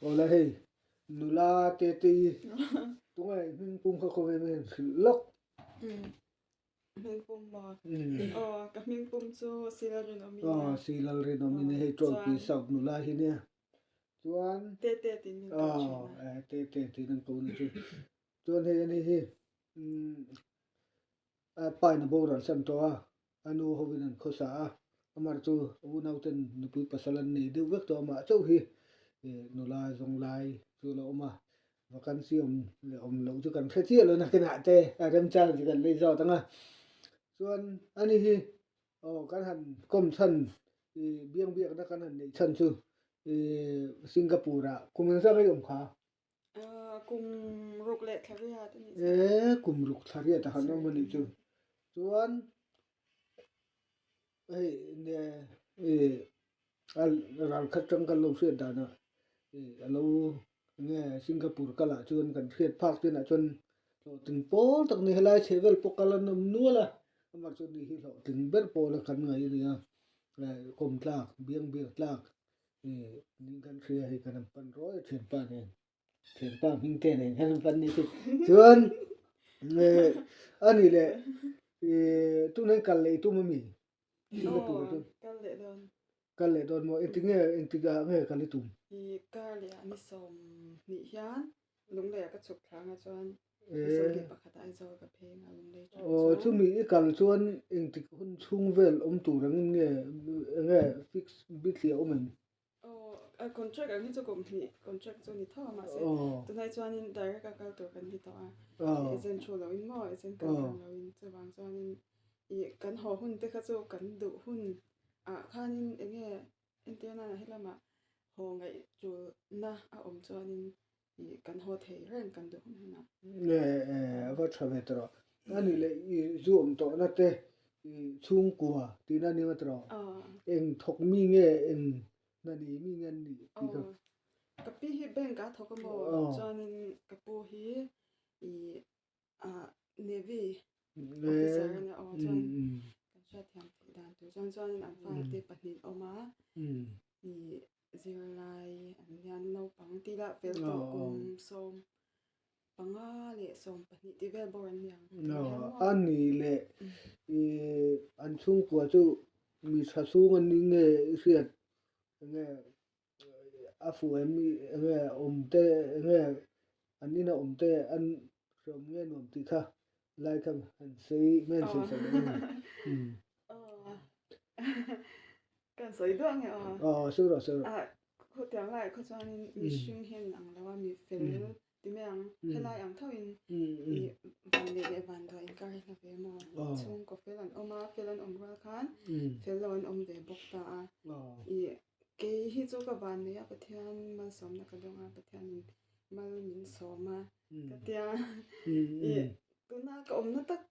ola hey nula te tungai min pum kho ve men lok mình pum mà mm cái mình pum cho sila rin omi silal rin omin hey trophy sok nula hi ne chuan tê tin mình câu chuyện te nang ko ni chu chuan hey ani hi pai na boral san to a anu hovin an khosa a amar chu u nauten nupui pasalan nei de vek to ma chau hi nula zong lai chu lo ma vacancy om lo chu kan khe chia lo na kena te rem chang ji kan le zo tanga chuan ani hi kan han kom chan biang na kan han nei chan chu Singapore a kumin sa kai om kha cùng rục lệ khá là thế này kum ruk tharia ta han ma ni chu chuan ne al ral khat tang kan lo hriat da na alo nge Singapore kala chuan kan hriat phak tin a chuan lo ting pol tak ni helai chevel pokalan nam nuala amar chu ni hi lo ting ber pol kan ngai ni a kom tlak biang tlak ning kan hria hi kan pan roi thian pa hing te ne kan pan ni chu chuan ani le tu nei kal le tu mi Singapore chu kal le don mo entinga nge kal tum thì cái lệ anh sống nị hián lúc lệ cái chụp thang chuan sống cái bạc đại rồi cái phê ngà lúc lệ chu mi kal chuan entik hun chung vel tu rang nge fix bit le men contract anh cho công ty contract cho nị thao mà sẽ từ nay chuan in direct cáiตัวกันที่ต่อagent cho lo in mo agent kan lo in cho bang chuan in kan ho hun te kha chu kan du hun khanin enge interna na helama ho ngai chu na om chuanin kan ho thei ren kan du hun na va thave tro ani le zoom to na te chung kwa ti na ni tro eng thok mi nge eng na ni mi ngan ni ti ka kapi hi bank ka thok mo chuanin kapu hi navy officer na chuan kan sha thiam thei dan tu chuan an fa te pahnin oma zirlai an yan no pang ti la fel to kum som panga le som pahnih ti vel bor an yang ani le an chung kwa chu mi tha sung an ni nge riat nge afu mi nge omte nge anina omte an rom nge nom ti kha lai kam an sei men sei sa kan soi duang he sura khu tiang lai khu chuan mi hring hen ang lawa mi fel ti me ang helai ang thawin van le van do in kar na ve mo chung ko fel an oma fel an om ral khan fel lo an om ve bok ta ke hi chu ka van ne ya pathian mal som na ka donga pathian mal min soma ka tia tuna ka om na tak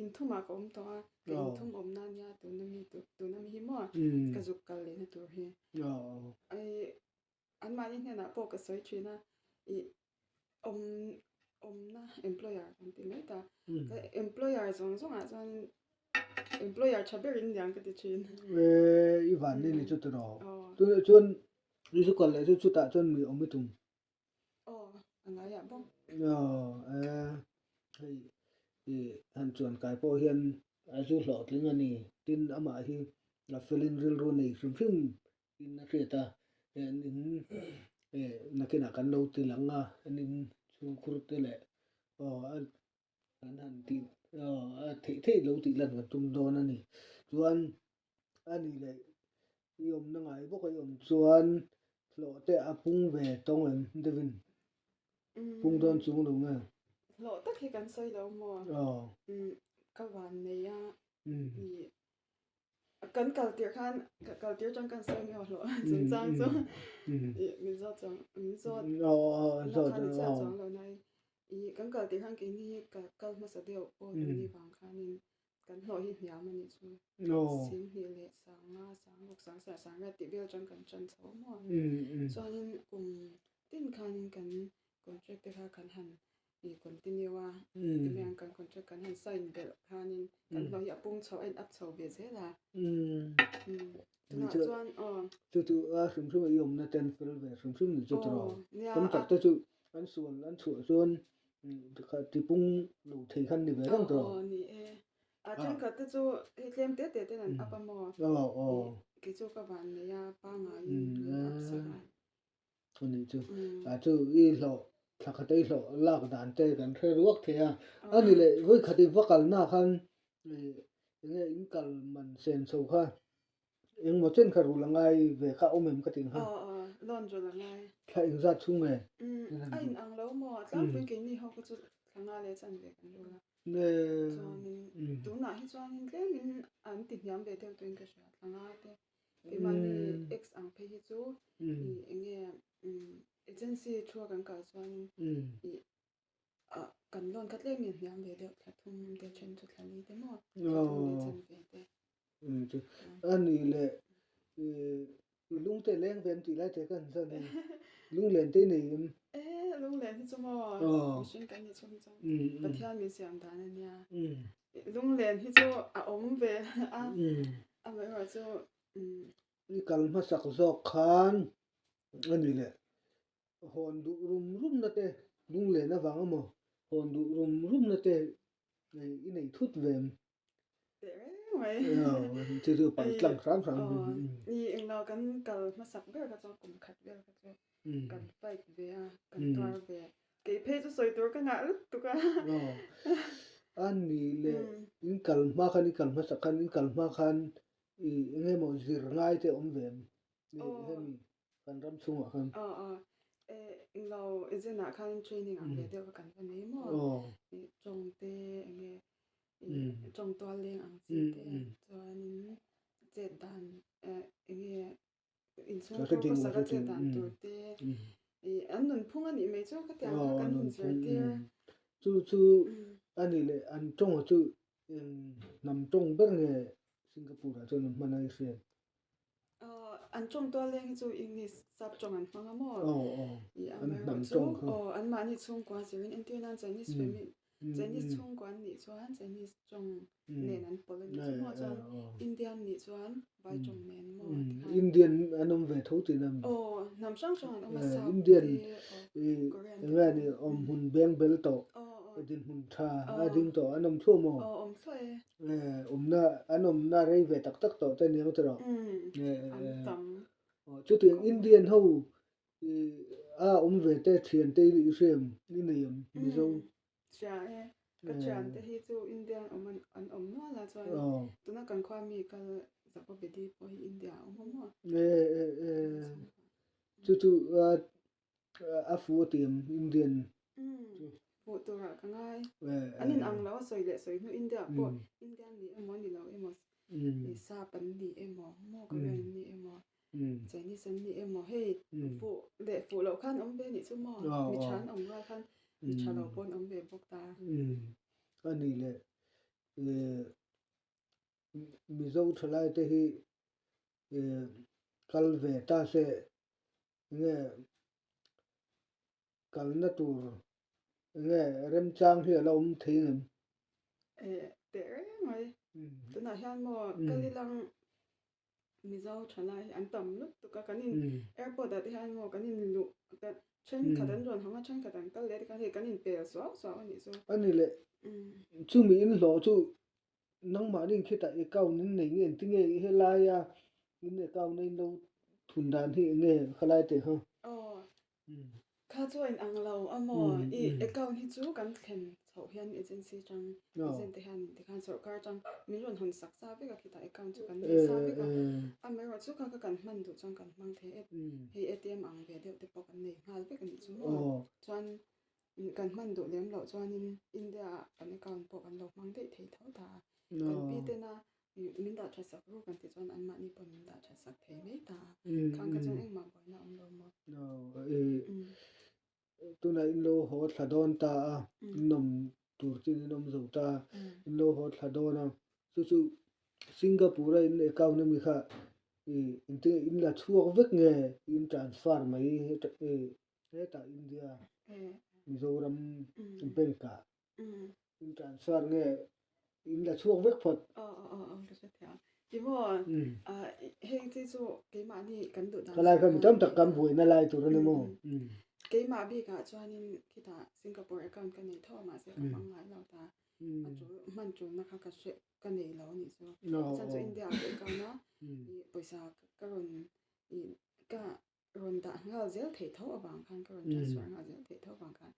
in thuma ka om to ke in thum om na nya tu na mi hi mo ka juk kal le na tur hi ai an ma ni na po ka soi china om na employer an ti mai ta ka employer zong a chuan employer chaberin yang ka ti chin i van ni chu to tu chuan ri su kal le chu ta chuan mi om tum anga ya bom han chuan kai po hian a chu hlo tling ani tin ama hi la felin ril ro nei hrim in na kheta in na kena kan lo ti langa anin chu khur te le an han ti the lo ti lan wa tum don ani chuan ani le yom na ngai bo ko yom chuan hlo te apung ve tong en devin pung don chung lo nga lo tak hi kan soi lo mo ka van ne ya kan kal tir khan kal tir chang kan soi nge lo chung chang so mi zo chang lo nai kan kal tir khan ke ni kal ma sa deu o ni wang khanin kan hlo hi hniam ani chu sin hi le sang lok sang ra ti vel chang kan chan chaw mo chuanin tin khanin kan contract te kha kan han continue ti me kan contract kan han sign bel khanin kan lo ya pung chaw en up chaw be zela chuna chuan chu sum yom na ten fel ve sum ni chu tro nia tam tak te chu an suan an chu chuan kha tipung lo thei khan ni ve rang tro ni e a chen ka te chu tlem te nan apamo ki chu ka ban ne ya pa nga in apsa ni chu chu I lo thakha te lo lak dan te kan thre ruak the a ani le voi khati vakal na khan nge in kal man sen so kha eng mo chen kha ru langai ve kha omem ka ting ha lon jo langai kha ing za chung me ai ang lo mo tlang pui ke ni ho ko chu thanga le chan ve kan lo la ne tu na hi chuan in tlem in an ti hiam ve te tuin ka sha thanga te ke mani x ang phe hi chu I enge agency thua kan ka chuan I kan lon khat le mi hiam ve de thum te chen chu thlani te mo chan ve te ani le lung te leng ven ti lai te kan sa ni lung len te nei lung len hi chu mo machine kan ni chung chung pathian mi siam dan ania lung len hi chu a om ve a mai ho chu ni kal ma sak zok khan ani le hon du rum na te lung len na wang mo hon du rum na te I nei thut vem mai chu pan tlang ram ni englo kan kal ma sak ber ka chu kum khat ber ka chu kan fight ve a kan twar ve ke phe chu soi tur ka nga lut tu ka ani le in kal ma sak khan in kal ma khan nge mo zir ngai te om vem ni hemi kan ram chung a khan englo izena khan training ang ve de kan va nei mo chong te enge chong to leng ang chi te chuanin che dan enge in chung ko sa ka che dan tur te an nun phung ani me chu ka ta kan hin zer te chu ani le an chong chu nam chong ber nge Singapore chu manai se an chong to leng chu English sap chong an hmanga mo an nam chong an ma ni chung kwa sirin Indian Chinese family Chinese chung kwan ni chuan Chinese chong nen an pol ni chuan chuan Indian ni chuan vai chong nen mo Indian anom ve tho ti nam nam sang chong an oma sa Indian nga ni om hun beng bel to din hun tha ading to anom thu mo om thoi anom na rei ve tak tak to te ni tro an tam chu ting Indian ho om ve te thian te li sem ni nem mi zo cha ka chan te hi chu Indian an no la chuan tuna kan khwa mi kal zapo bedi po hi India mo chu a fu tim Indian fu tu ra ka ngai anin ang lo soi le soi nu India po Indian ni emo ni lo emo ni sa pan ni emo mo Korean ni emo Chinese ni emo hey fu lo khan om be ni chu mo mi chan om ra khan mi chalo pon om be bok ta ani le mi zo thlai te hi kal ve ta se nge kal na tur nge rem chang hi lo om thein te mai tuna hian mo kalilang mi zo thlai an tam lut tu ka kanin airport at hian mo kanin lu ka chen khadan ron hanga chen khadan kal le ka he kanin pe so ani so ani le chu mi in lo chu nang ma ning khita account nin nei ngen ti nge he la ya in account nei lo thun dan hi nge khalai te ha kha chuan ang lo amo I account hi chu kan thlen chho hian agency chang agent te hian te khan sarkar chang mi ron hon sak sa ve ka khita account chu kan sa ve ka amai ro chu ka kan man du chang kan mang the he ATM ang ve de te pok an nei ngal ve kan ni chu chuan kan man du lem lo chuan in India an account pok an lo mang de thei tho ta kan pi te na min da tha sak ru kan ti chuan an ma ni pon min da tha sak thei mai ta khang ka chuan eng ma boy na om lo mo tu na in lo ho thladon ta nom tur tin nom zo ta in lo ho thladona chu Singapore in account mi kha in la chuak vek nge in transfer mai he ta India Mizoram banka in transfer nge in la chuak vek phot ka sa thia ti mo he ที่จูเกมอันนี้กันดูด ก็ไล่กันจำตักกำหวยนั่นไล่ตัวนั้นมั้งเกมมาบีกะจวนนี้คิดว่าสิงคโปร์กันกันในท่อมาเสียกับมังไงเราตามันจูนะคะก็เชกันในเรานี่จูฉันจูอินเดียกันนะภาษาก็รุนก็รุนด่างเราเจอเทท่อบางคันก็รุนจะสวยเราเจอเทท่อบางคัน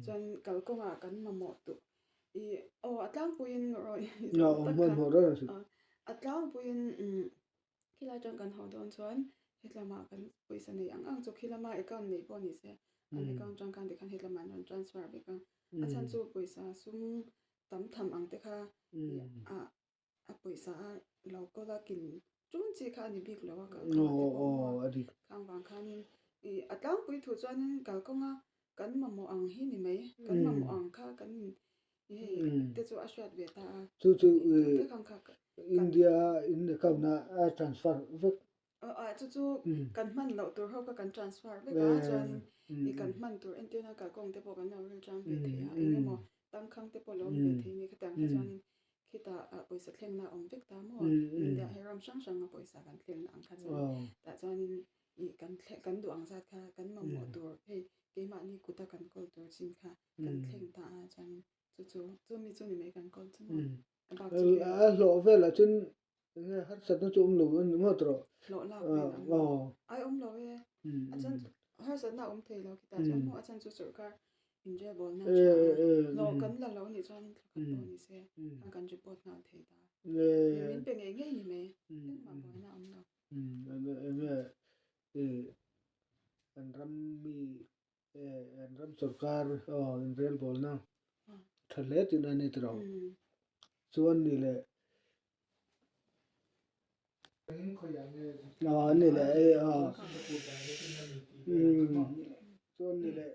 จนกัลก็มากันมาหมดตัวอัตลังปุยนรอยมันหัวเราสิอัตลังปุยนที่เราจังกันหอดอนชวนเฮตละมากันปุยสนิยังจุคิละมาเอกันในปอนิเซอันนี้กันจังกันเด็กกันเฮตละมันน transfer ไปกันอาจารย์จูปุยซาซุ่มตั้มทำอังเตค่ะปุยซาเราก็ได้กินจุนจีค่ะนี่บิ๊กแล้วว่ากันข้างบางคันอัตลังปุยถูกจวนกัลก็งากันมาโมอังฮินี่ไหมกันมาโมอังค่ะกันแต่จูอาชวดเวตาจูอินเดียอินเดียเขาน่ะtransfer เวกจูกันมันเราตัวเขาก็กัน transfer เวกจวนนี่กันมันตัวเอ็นเตียนะกับกงเตปกันเราเรื่องจังเวทีอันนี้มอตั้งข้างเตปเราเวทีนี่ก็แต่งจวนคิดว่าบริษัทเลี้ยงน่ะอมเวกตามว่าอินเดียให้รำช่างบริษัทกันเลี้ยงอังคารแต่จวนกันดูอังซาค่ะกันมาหมดตัวเฮ้เกมอันนี้กูตะกันกอลตัวจริงค่ะกันเลี้ยงตาจวนจูมีจูนี่ไม่กันกอลจังหล่อเวลาจนเนี่ยฮัทสัตว์จุ่มหลูนมั่วตรอหล่อลาวไอ้หล่ออาจารย์ฮัทสัตว์น่ะเทเราคิดอาจารย์อาจารย์สุดๆก็อินเดียบอลน่าจะหล่อกันละเรานี่จวนกันบอลนี่เสียกันจะปวดหน้าเทตามันเป็นยังไงนี่ไหมมาบอลน่ะเราอันรำมีอันรำสุรการอินเรียลบอลนะทะเลตินันนี่ตรอส่วนนี่แหละนี่แหละส่วนนี่แหละ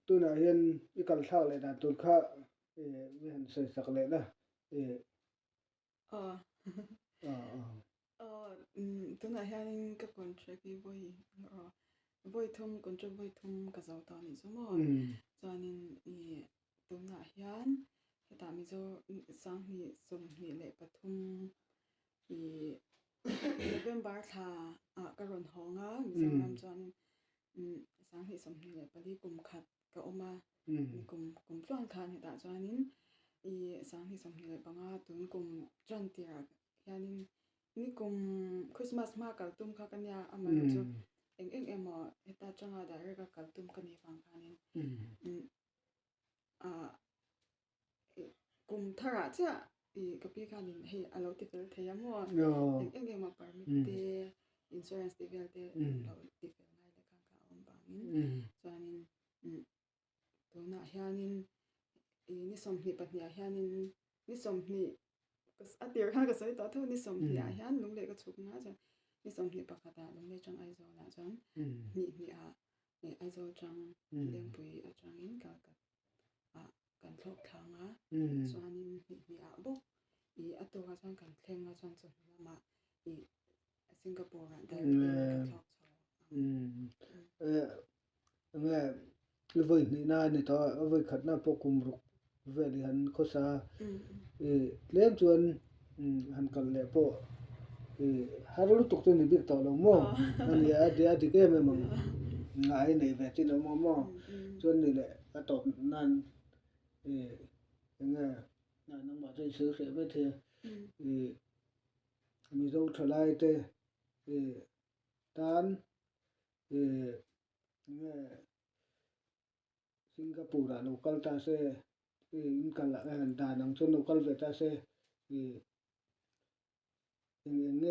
ตัวน่ะเห็นอีกัลท่าเลยนะตัวข้าไม่เห็นใส่สักเลยนะตัวน่ะเห็นกับคอนแทรคบ่อยทุ่มคอนแทรคบ่อยทุ่มกับเจ้าตานี่สมองจวนนี้ตัวน่ะเห็นแต่มีโจสังนี่สมนี่แหละปฐุมNovember ท่าก็รุนห้องมีสังรำจวนสังนี่สมนี่แหละปลีกุมขัดก็ออกมากุมจ้วนคันเห็นแต่จวนนี้สังนี่สมนี่แหละบางตุนกุมจันทีระยันนี่กุมคริสต์มาสมากัลตุมค่ะกันยาอามาโจเอ็มเฮตาจังได้เรื่องกัลตุมกันนี่ฟังคันนี้กุมทาระจ้ะกับพี่คันนี้ให้เราติดเทยามว่าเอ็มมาปาร์มิเตอินชัวเรนซ์ติดเตเราติดง่ายเลยคันค่ะอมบางนี้จวนนี้ตัวน่ะเฮียนี่สมนี่ปัญญาเฮียนี่สมนี่ก็อัดเดียร์ค่ะก็ใส่ตัวเท่านี่สมนี่เฮียลุงเล็กก็ชุกนะจ๊ะนี่สมนี่ปากกาตาลุงเล็กจังไอโซนะจ๊ะนี่ไอโซจังเลี้ยงปุยจังอินกันทบทางส่วนนี้บุกอัตัวก็จังกันเทงก็จังสุดละมาสิงคโปร์ได้กันทบเนี่ยเลยนี่นานี่ต่อเว้ยขัดหน้าพวกคุมรุกเวลิหันข้อสาเลี้ยงจวนหันกันเลยพวกฮารุตุกตัวนี้บิ๊กต่อลงมั่วอันนี้อดีตแกไม่มั่งง่ายในแบบที่เรามั่วจวนนี่แหละก็ตกนั่นยังไงนั่นน้องมาได้ซื้อเสียไปเถอะมีเราทลายเตะตานยังไงสิงคโปร์ลูกคัลตาเซ่อินคัลดานังชนลูกคัลเวตาเซ่ยังไง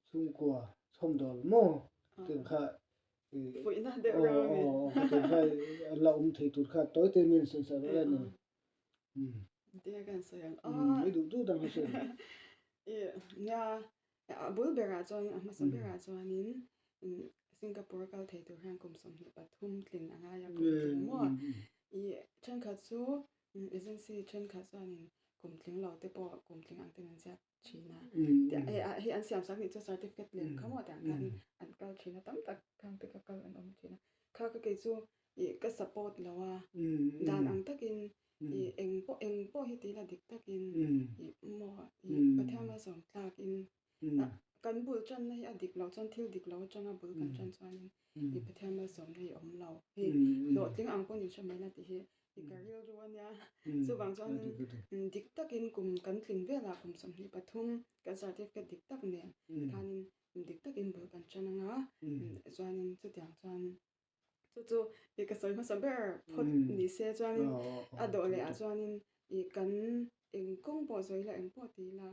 สุ่งกัวช่องดอลมั่วถึงค่ะปุยน่าเดือดร้อนถึงค่ะเราที่ตุดค่ะตัวเต็มมินสินสารเลยนะเดี๋ยวกันเสียงไม่ดูดังเสียงเนี่ยบุลเบราจวนมาสมเบราจวนนี้สิงคโปร์ก็เทตัวแห่งกลุ่มสมปฐุมกลิ่นอ่างยากลุ่มถึงมั่วเช่นขัดซูเอเจนซี่เช่นขัดซูนี่กลุ่มถึงเราเตปกลุ่มถึงอังเทนันเซียชีนาแต่อันเสียมสักนิดจะ certificate เรียนเขาหมดแต่อันเก่าชีนาตั้มตักทางติดกับเก่าอันอมชีนาเขาก็เกิดซูก็ support แล้วว่าด่านอังตะกินเองโปฮิตีละดิกตะกินมั่วประเทศมาสองตากิน kan bul chan nei adik lo chan thil dik lo changa bul kan chan chuanin i pathian mal som nei om lo hi lo tling ang ko ni shamai na ti hi i karil ruania chu wang chuanin dik takin kum kan tling vela kum som hi pathum kan certificate dik tak ne thanin dik takin bul kan chananga chuanin chu tiang chuan chu i ka soi ma saber phot ni se chuanin ado le a chuanin i kan eng kong po zoi la eng po ti la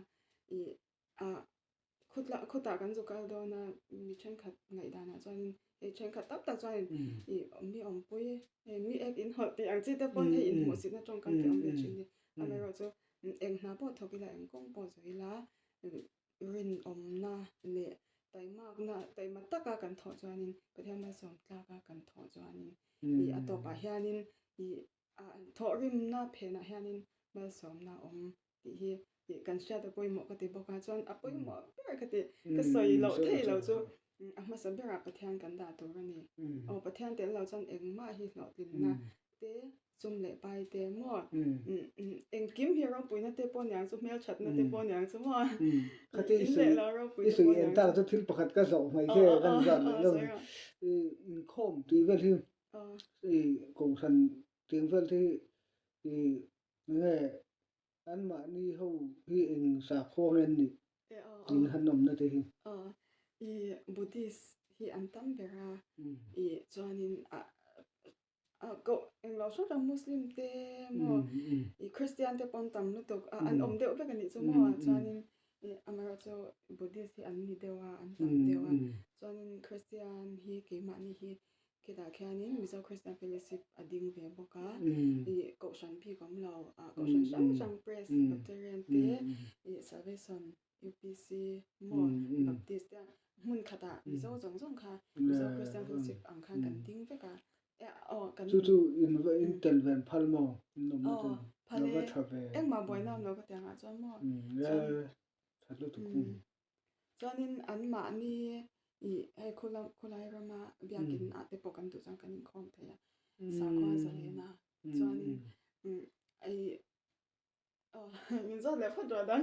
i a khuta kan zu kal do na mi chen khat ngai dana chuanin e chen khat tap tak chuanin i mi om pui mi ek in hot ti ang chi te pon he in mo si na tong kan ke om le chin ni amero chu eng na po thokila eng kong po zoi la rin om na le tai mak na tai ma taka kan tho chuanin pathian ma som tla ka kan tho chuanin i atopa hianin i tho rim na phe na hianin mal som na om ti hi kan sha ta poi mo ka ti boka chuan a poi mo per ka ti ka soi lo thei lo chu a ma sa bera pathian kan da to rani o pathian te lo chuan eng ma hi lo tin na te chum le pai te mo eng kim hi ro pui na te pon yang chu mel chat na te pon yang chu mo khati le lo ro pui sui en ta chu thil pakhat ka zo mai se kan zan lo khom ti vel hi ko san ting vel thi nge an ma ni ho hi eng sa kho ren ni in hanom na te hi i buddhist hi an tam bera i chuanin ko eng lo so ta muslim te mo i christian te pon tam lu tok an om deuh vek ani chu mo chuanin amara chu buddhist hi an ni dewa an tam dewa chuanin christian hi ke ma ni hi ke da khianin mizo christian fellowship ading ve boka i ko shan pi kom lo ko shan sang press bacterian te i salvation UPC mo baptist te mun khata mizo jong jong kha mizo christian fellowship ang khan kan ding veka kan chu in tel ven phal mo nom na tu phale va thave eng ma boy nam lo ka tanga chuan mo ya thalo tu ku chuanin an ma ni i ai khulai rama biakin a te pokan tu chang kanin khom theya sa kwa zalena chuanin ai min zo le phot dan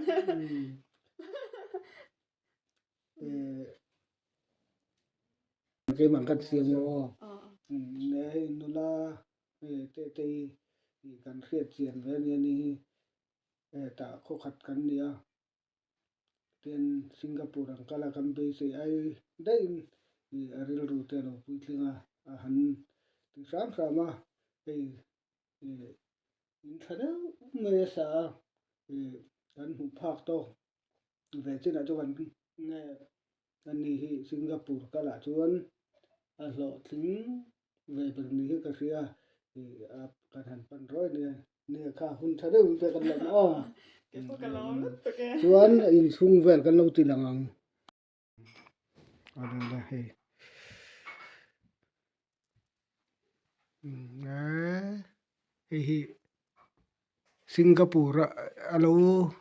cái bằng cách siêng mo ne nula te kan khiat chian ve ni ta kho khat kan nia ten singapore ang kala kan be se ai dai aril ru te lo pui thlinga han ti sam sama in thada me sa kan hu phak to ve china cho kan nge kan ni hi singapore kala chuan a lo thling ve ber ni hi ka ria kan han pan roi ne kha hun thada un pe kan lo ke po ka lo to ke chuan in sung vel kan lo ti langang adang da he hi singapore alo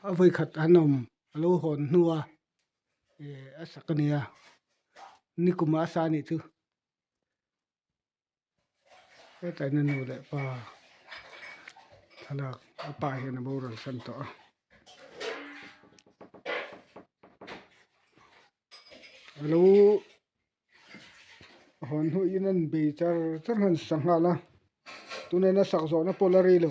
avoi khat hanom alo hon nuwa asakania nikuma sa ni chu tai na nu le pa thalak pa he na bo ran san to alo hon hu inan be char han sanghala tunena sakzo na polari lo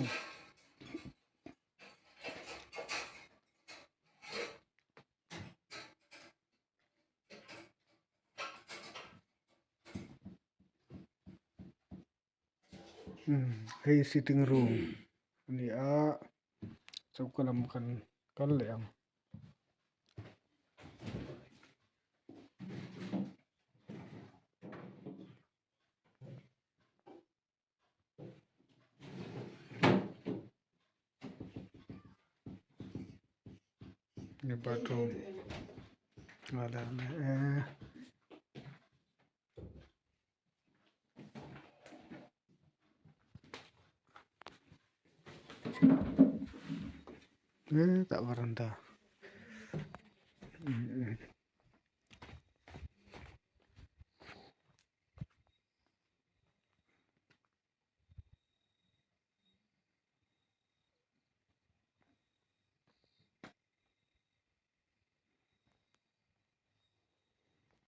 hey sitting room ni a chaukalam kan kal leang ni bathroom wala tak baranda